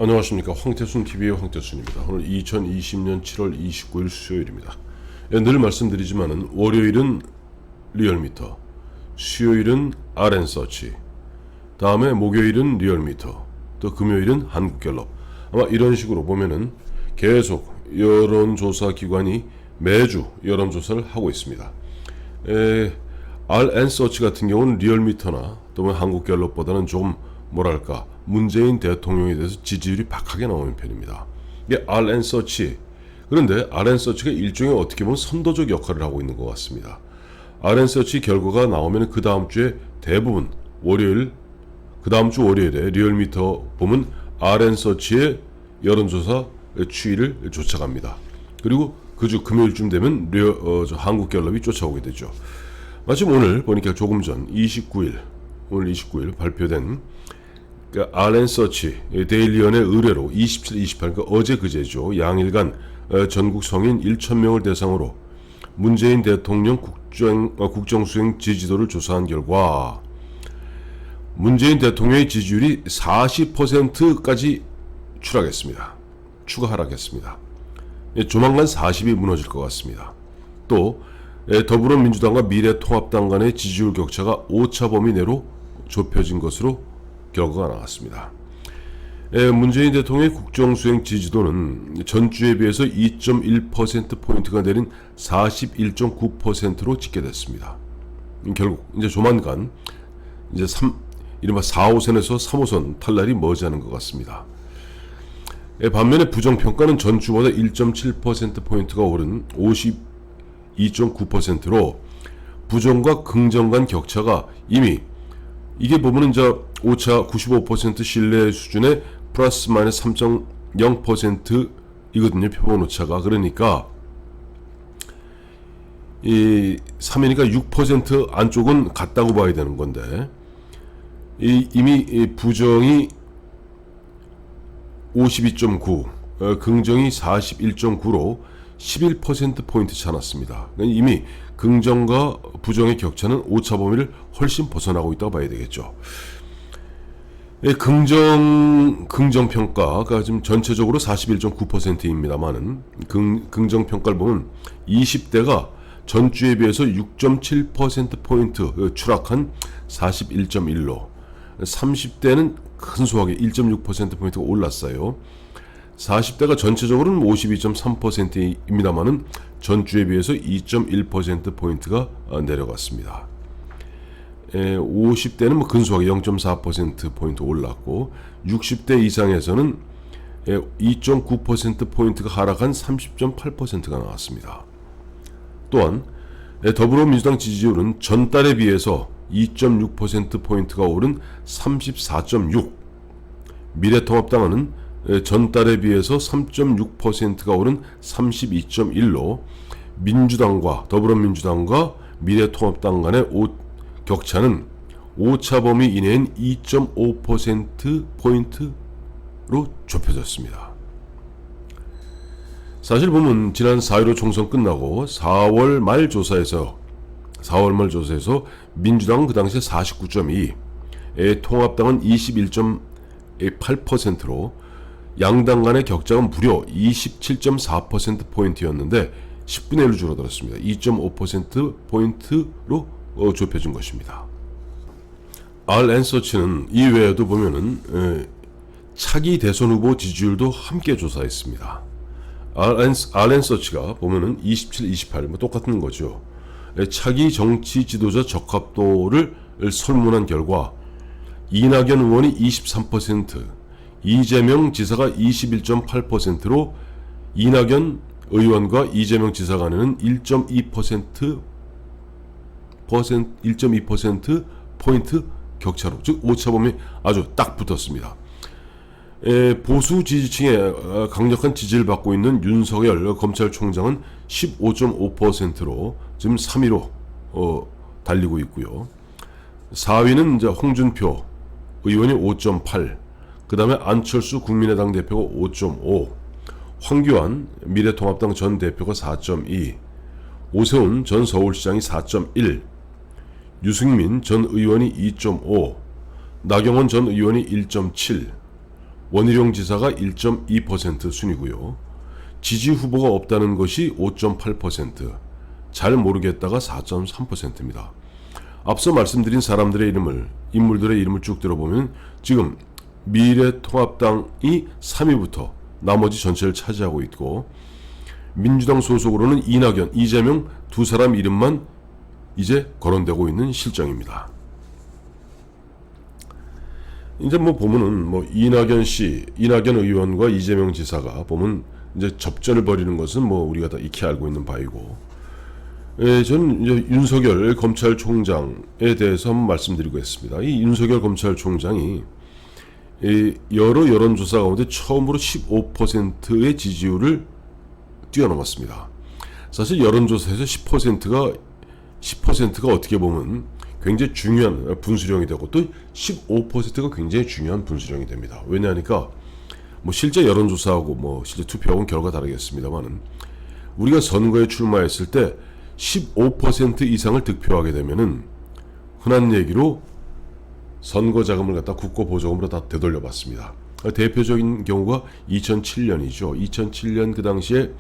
안녕하십니까. 황태순TV의 황태순입니다. 오늘 2020년 7월 29일 수요일입니다. 늘 말씀드리지만은 월요일은 리얼미터, 수요일은 RN서치, 다음에 목요일은 리얼미터, 또 금요일은 한국갤럽. 아마 이런 식으로 보면은 계속 여론조사 기관이 매주 여론조사를 하고 있습니다. RN서치 같은 경우는 리얼미터나 또는 한국갤럽보다는 좀 뭐랄까 문재인 대통령에 대해서 지지율이 박하게 나오는 편입니다. 이게 RN서치, 그런데 RN서치가 일종의 어떻게 보면 선도적 역할을 하고 있는 것 같습니다. RN서치 결과가 나오면 그 다음 주에 대부분 월요일, 그 다음 주 월요일에 리얼미터 보면 RN서치의 여론조사 추이를 쫓아갑니다. 그리고 그 주 금요일쯤 되면 한국갤럽이 쫓아오게 되죠. 마침 오늘 보니까 조금 전 오늘 29일 발표된 RN서치 데일리언의 의뢰로 27, 28, 그러니까 어제 그제죠. 양일간 전국 성인 1,000명을 대상으로 문재인 대통령 국정수행 지지도를 조사한 결과 문재인 대통령의 지지율이 40%까지 추가 하락했습니다. 조만간 40이 무너질 것 같습니다. 또 더불어민주당과 미래통합당 간의 지지율 격차가 오차 범위 내로 좁혀진 것으로 결과가 나왔습니다. 문재인 대통령의 국정수행 지지도는 전주에 비해서 2.1%포인트가 내린 41.9%로 집계됐습니다. 결국 이제 조만간 이제 이른바 4호선에서 3호선 탈날이 머지않은 것 같습니다. 반면에 부정평가는 전주보다 1.7%포인트가 오른 52.9%로 부정과 긍정 간 격차가 이미 이게 보면은 이제 오차 95% 신뢰 수준의 플러스 마이너스 3.0% 표본 오차가. 그러니까 이 3이니까 6% 안쪽은 같다고 봐야 되는 건데 이미 부정이 52.9, 긍정이 41.9로 11%포인트 차 났습니다. 이미 긍정과 부정의 격차는 오차 범위를 훨씬 벗어나고 있다고 봐야 되겠죠. 긍정평가가 지금 전체적으로 41.9%입니다만은 긍정평가를 보면 20대가 전주에 비해서 6.7%포인트 추락한 41.1로 30대는 근소하게 1.6%포인트가 올랐어요. 40대가 전체적으로는 52.3%입니다만은 전주에 비해서 2.1%포인트가 내려갔습니다. 50대는 근소하게 0.4%포인트 올랐고 60대 이상에서는 2.9%포인트가 하락한 30.8%가 나왔습니다. 또한 더불어민주당 지지율은 전달에 비해서 2.6%포인트가 오른 34.6, 미래통합당은 전달에 비해서 3.6%가 오른 32.1로 민주당과 더불어민주당과 미래통합당 간의 격차는 오차 범위 이내인 2.5%포인트로 좁혀졌습니다. 사실 보면 지난 4.15 총선 끝나고 4월 말 조사에서 민주당은 그 당시에 49.2, 통합당은 21.8%로 양당 간의 격차가 무려 27.4%포인트였는데 10분의 1로 줄어들었습니다. 2.5%포인트로 좁혀진 것입니다. RN서치는 이외에도 보면은 차기 대선 후보 지지율도 함께 조사했습니다. RN서치가 보면은 27, 28 똑같은 거죠. 차기 정치 지도자 적합도를 설문한 결과 이낙연 의원이 23%, 이재명 지사가 21.8%로 이낙연 의원과 이재명 지사 간에는 1.2% 포인트 격차로, 즉 오차범위 아주 딱 붙었습니다. 보수 지지층의 강력한 지지를 받고 있는 윤석열 검찰총장은 15.5%로 지금 3위로 달리고 있고요. 4위는 이제 홍준표 의원이 5.8, 그 다음에 안철수 국민의당 대표가 5.5, 황교안 미래통합당 전 대표가 4.2, 오세훈 전 서울시장이 4.1, 유승민 전 의원이 2.5, 나경원 전 의원이 1.7, 원희룡 지사가 1.2% 순이고요. 지지 후보가 없다는 것이 5.8%, 잘 모르겠다가 4.3%입니다. 앞서 말씀드린 사람들의 인물들의 이름을 쭉 들어보면 지금 미래통합당이 3위부터 나머지 전체를 차지하고 있고, 민주당 소속으로는 이낙연, 이재명 두 사람 이름만 이제 거론되고 있는 실정입니다. 이제 보면은 이낙연 의원과 이재명 지사가 보면 이제 접전을 벌이는 것은 우리가 다 익히 알고 있는 바이고, 저는 이제 윤석열 검찰총장에 대해서 한번 말씀드리고 있습니다. 이 윤석열 검찰총장이 여러 여론조사 가운데 처음으로 15%의 지지율을 뛰어넘었습니다. 사실 여론조사에서 10%가 어떻게 보면 굉장히 중요한 분수령이 되고, 또 15%가 굉장히 중요한 분수령이 됩니다. 왜냐하니까 실제 여론조사하고 실제 투표하고는 결과가 다르겠습니다만은, 우리가 선거에 출마했을 때 15% 이상을 득표하게 되면은 흔한 얘기로 선거 자금을 갖다 국고 보조금으로 다 되돌려받습니다. 대표적인 경우가 2007년이죠. 2007년 그 당시에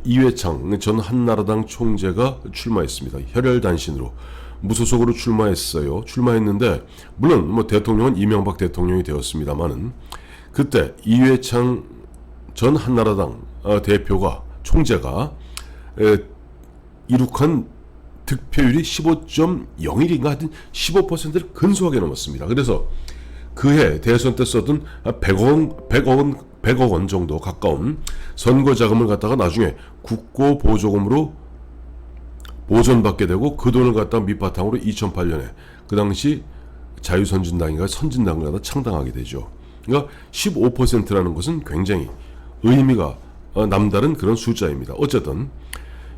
이회창 전 한나라당 총재가 출마했습니다. 혈혈단신으로 무소속으로 출마했는데, 물론 대통령은 이명박 대통령이 되었습니다만은, 그때 이회창 전 한나라당 총재가 이룩한 득표율이 15.01인가 하여튼 15%를 근소하게 넘었습니다. 그래서 그해 대선 때 썼던 100억 원 정도 가까운 선거 자금을 갖다가 나중에 국고 보조금으로 보존받게 되고, 그 돈을 갖다가 밑바탕으로 2008년에 그 당시 자유선진당인가 선진당을 갖다 창당하게 되죠. 그러니까 15%라는 것은 굉장히 의미가 남다른 그런 숫자입니다. 어쨌든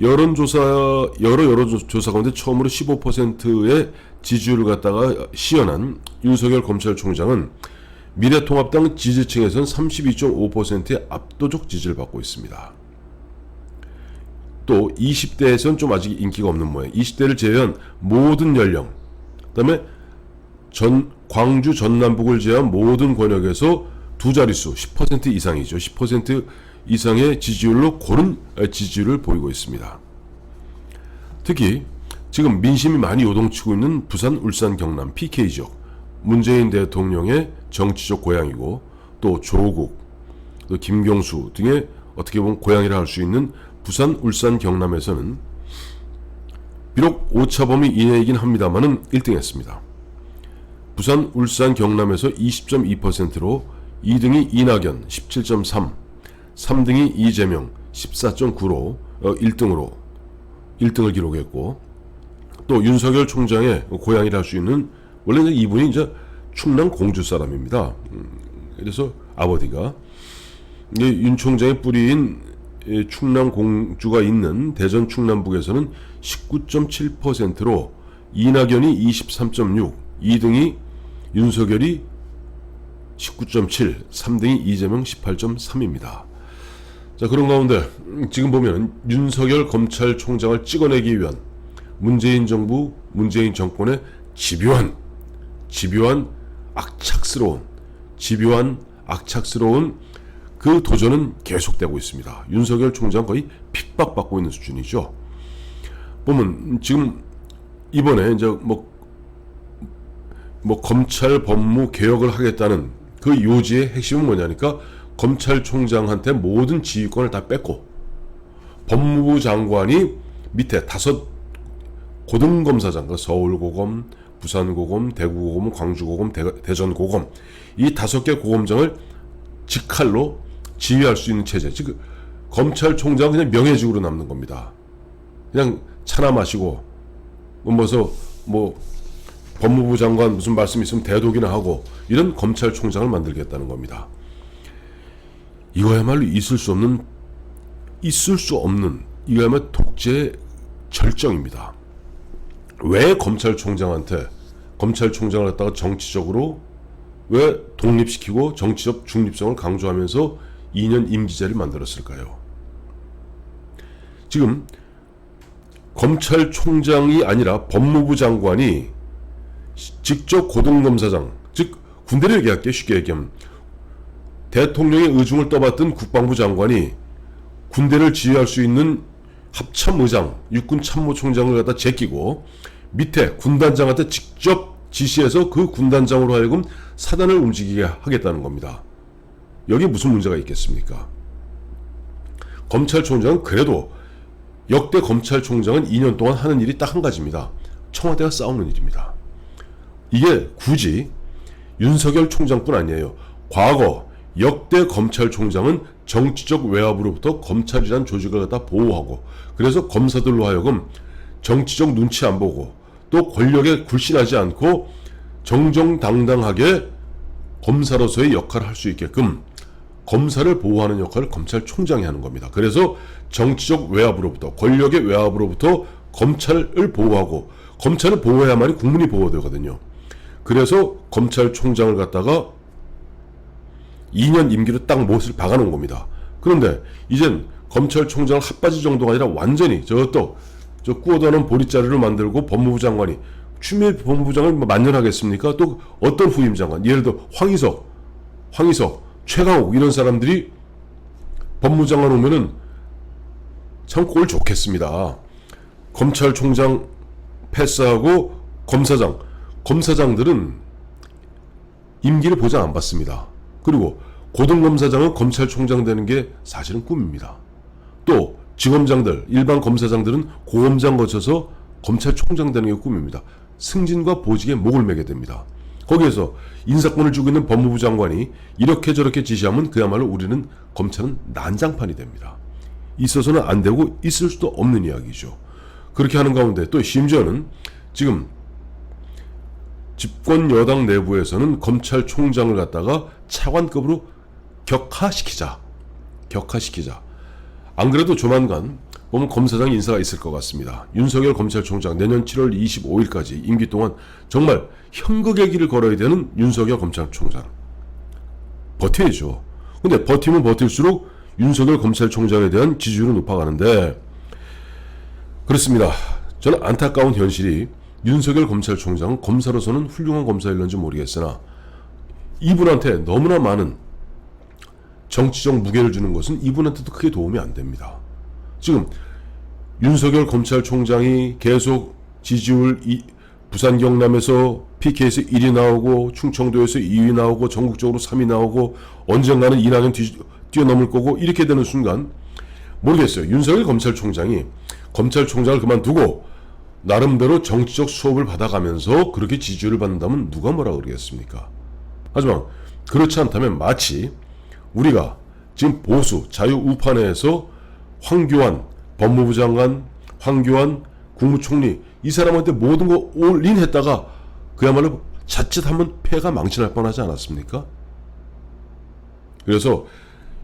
여러 여론조사 가운데 처음으로 15%의 지지율을 갖다가 시연한 윤석열 검찰총장은 미래통합당 지지층에서는 32.5%의 압도적 지지를 받고 있습니다. 또 20대에서는 좀 아직 인기가 없는 모양. 20대를 제외한 모든 연령, 그다음에 광주 전남북을 제외한 모든 권역에서 두 자릿수 10% 이상이죠. 10% 이상의 지지율로 고른 지지율을 보이고 있습니다. 특히 지금 민심이 많이 요동치고 있는 부산, 울산, 경남 PK 지역, 문재인 대통령의 정치적 고향이고, 또 조국, 또 김경수 등의 어떻게 보면 고향이라 할 수 있는 부산, 울산, 경남에서는 비록 오차범위 이내이긴 합니다만은 1등했습니다. 부산, 울산, 경남에서 20.2%로 2등이 이낙연 17.3, 3등이 이재명 14.9로 1등을 기록했고, 또 윤석열 총장의 고향이라 할 수 있는, 원래 이분이 이제 충남 공주 사람입니다. 그래서 아버지가 윤 총장의 뿌리인 충남 공주가 있는 대전 충남북에서는 19.7%로 이낙연이 23.6, 2등이 윤석열이 19.7, 3등이 이재명 18.3입니다. 자, 그런 가운데 지금 보면 윤석열 검찰총장을 찍어내기 위한 문재인 정부, 문재인 정권의 집요한 악착스러운 그 도전은 계속되고 있습니다. 윤석열 총장 거의 핍박받고 있는 수준이죠. 보면 지금 이번에 이제 검찰 법무 개혁을 하겠다는 그 요지의 핵심은 뭐냐니까, 검찰총장한테 모든 지휘권을 다 뺏고 법무부 장관이 밑에 5 고등검사장, 서울고검, 부산고검, 대구고검, 광주고검, 대전고검, 이 5개 고검장을 직할로 지휘할 수 있는 체제. 즉 검찰총장은 그냥 명예직으로 남는 겁니다. 그냥 차나 마시고 법무부 장관 무슨 말씀 있으면 대독이나 하고, 이런 검찰총장을 만들겠다는 겁니다. 이거야말로 있을 수 없는 이거야말로 독재의 절정입니다. 왜 검찰총장을 갖다가 정치적으로 왜 독립시키고 정치적 중립성을 강조하면서 2년 임기제를 만들었을까요? 지금 검찰총장이 아니라 법무부 장관이 직접 고등검사장, 즉 군대를 얘기할게요. 쉽게 얘기하면 대통령의 의중을 떠받든 국방부 장관이 군대를 지휘할 수 있는 합참의장, 육군참모총장을 갖다 제끼고 밑에 군단장한테 직접 지시해서 그 군단장으로 하여금 사단을 움직이게 하겠다는 겁니다. 여기에 무슨 문제가 있겠습니까? 검찰총장은 그래도 역대 검찰총장은 2년 동안 하는 일이 딱 한 가지입니다. 청와대와 싸우는 일입니다. 이게 굳이 윤석열 총장뿐 아니에요. 과거 역대 검찰총장은 정치적 외압으로부터 검찰이란 조직을 갖다 보호하고, 그래서 검사들로 하여금 정치적 눈치 안 보고 또 권력에 굴신하지 않고 정정당당하게 검사로서의 역할을 할 수 있게끔 검사를 보호하는 역할을 검찰총장이 하는 겁니다. 그래서 정치적 외압으로부터, 권력의 외압으로부터 검찰을 보호하고, 검찰을 보호해야만이 국민이 보호되거든요. 그래서 검찰총장을 갖다가 2년 임기로 딱 못을 박아놓은 겁니다. 그런데 이젠 검찰총장을 핫바지 정도가 아니라 완전히 저 꾸어다놓은 보릿자루를 만들고 법무부 장관이, 추미애 법무부 장관이 만년하겠습니까? 또 어떤 후임 장관, 예를 들어 황희석, 최강욱 이런 사람들이 법무부 장관 오면은 참 꼴 좋겠습니다. 검찰총장 패스하고 검사장들은 임기를 보장 안 받습니다. 그리고 고등검사장은 검찰총장 되는 게 사실은 꿈입니다. 또 지검장들, 일반 검사장들은 고검장 거쳐서 검찰총장 되는 게 꿈입니다. 승진과 보직에 목을 매게 됩니다. 거기에서 인사권을 주고 있는 법무부 장관이 이렇게 저렇게 지시하면 그야말로 우리는 검찰은 난장판이 됩니다. 있어서는 안 되고 있을 수도 없는 이야기죠. 그렇게 하는 가운데 또 심지어는 지금 집권 여당 내부에서는 검찰총장을 갖다가 차관급으로 격하시키자. 안 그래도 조만간 보면 검사장 인사가 있을 것 같습니다. 윤석열 검찰총장 내년 7월 25일까지 임기 동안 정말 현극의 길을 걸어야 되는 윤석열 검찰총장. 버텨야죠. 근데 버티면 버틸수록 윤석열 검찰총장에 대한 지지율은 높아가는데, 그렇습니다. 저는 안타까운 현실이 윤석열 검찰총장은 검사로서는 훌륭한 검사일런지 모르겠으나 이분한테 너무나 많은 정치적 무게를 주는 것은 이분한테도 크게 도움이 안 됩니다. 지금 윤석열 검찰총장이 계속 지지율 부산 경남에서 PK에서 1위 나오고 충청도에서 2위 나오고 전국적으로 3위 나오고 언젠가는 이낙연 뛰어넘을 거고 이렇게 되는 순간 모르겠어요. 윤석열 검찰총장이 검찰총장을 그만두고 나름대로 정치적 수업을 받아가면서 그렇게 지지율을 받는다면 누가 뭐라 그러겠습니까? 하지만 그렇지 않다면 마치 우리가 지금 보수 자유우파내에서 황교안 법무부 장관, 황교안 국무총리 이 사람한테 모든 거 올인했다가 그야말로 자칫하면 패가 망신할 뻔하지 않았습니까? 그래서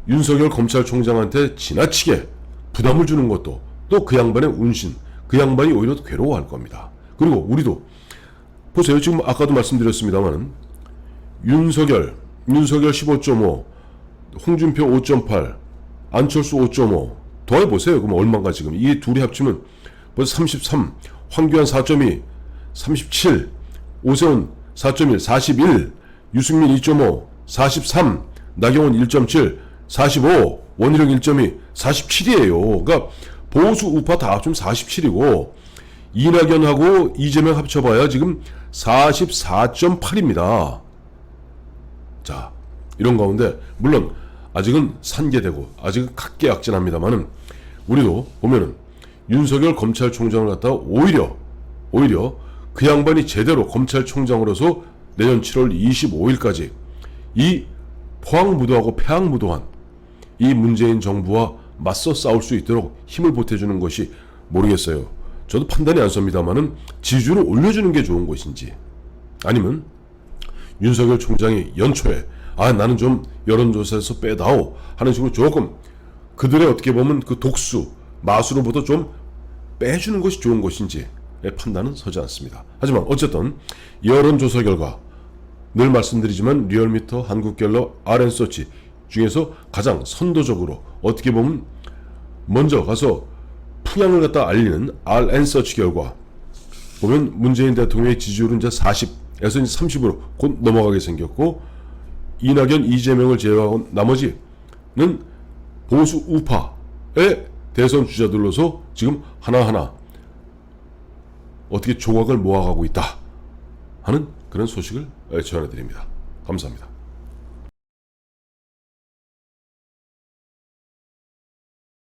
윤석열 검찰총장한테 지나치게 부담을 주는 것도 또 그 양반의 운신, 그 양반이 오히려 괴로워할 겁니다. 그리고 우리도 보세요. 지금 아까도 말씀드렸습니다만 윤석열 15.5, 홍준표 5.8, 안철수 5.5 더해보세요. 그럼 얼마인가 지금. 이 둘이 합치면 벌써 33, 황교안 4.2, 37, 오세훈 4.1, 41, 유승민 2.5, 43, 나경원 1.7, 45, 원희룡 1.2, 47이에요. 그러니까 보수 우파 다 합치면 47이고 이낙연하고 이재명 합쳐봐야 지금 44.8입니다. 자, 이런 가운데 물론 아직은 산계되고 아직은 각계약진합니다만은 우리도 보면은 윤석열 검찰총장을 갖다가 오히려 그 양반이 제대로 검찰총장으로서 내년 7월 25일까지 이 포항무도하고 폐항무도한 이 문재인 정부와 맞서 싸울 수 있도록 힘을 보태주는 것이 모르겠어요. 저도 판단이 안 섭니다만은 지지율을 올려주는 게 좋은 것인지 아니면 윤석열 총장이 연초에 나는 좀 여론조사에서 빼다오 하는 식으로 조금 그들의 어떻게 보면 그 독수 마수로부터 좀 빼주는 것이 좋은 것인지의 판단은 서지 않습니다. 하지만 어쨌든 여론조사 결과 늘 말씀드리지만 리얼미터, 한국갤럽, RN서치 중에서 가장 선도적으로 어떻게 보면 먼저 가서 풍향을 갖다 알리는 RN서치 결과 보면 문재인 대통령의 지지율은 이제 40에서 이제 30으로 곧 넘어가게 생겼고 이낙연, 이재명을 제외한 나머지는 보수 우파의 대선 주자들로서 지금 하나하나 어떻게 조각을 모아가고 있다 하는 그런 소식을 전해드립니다. 감사합니다.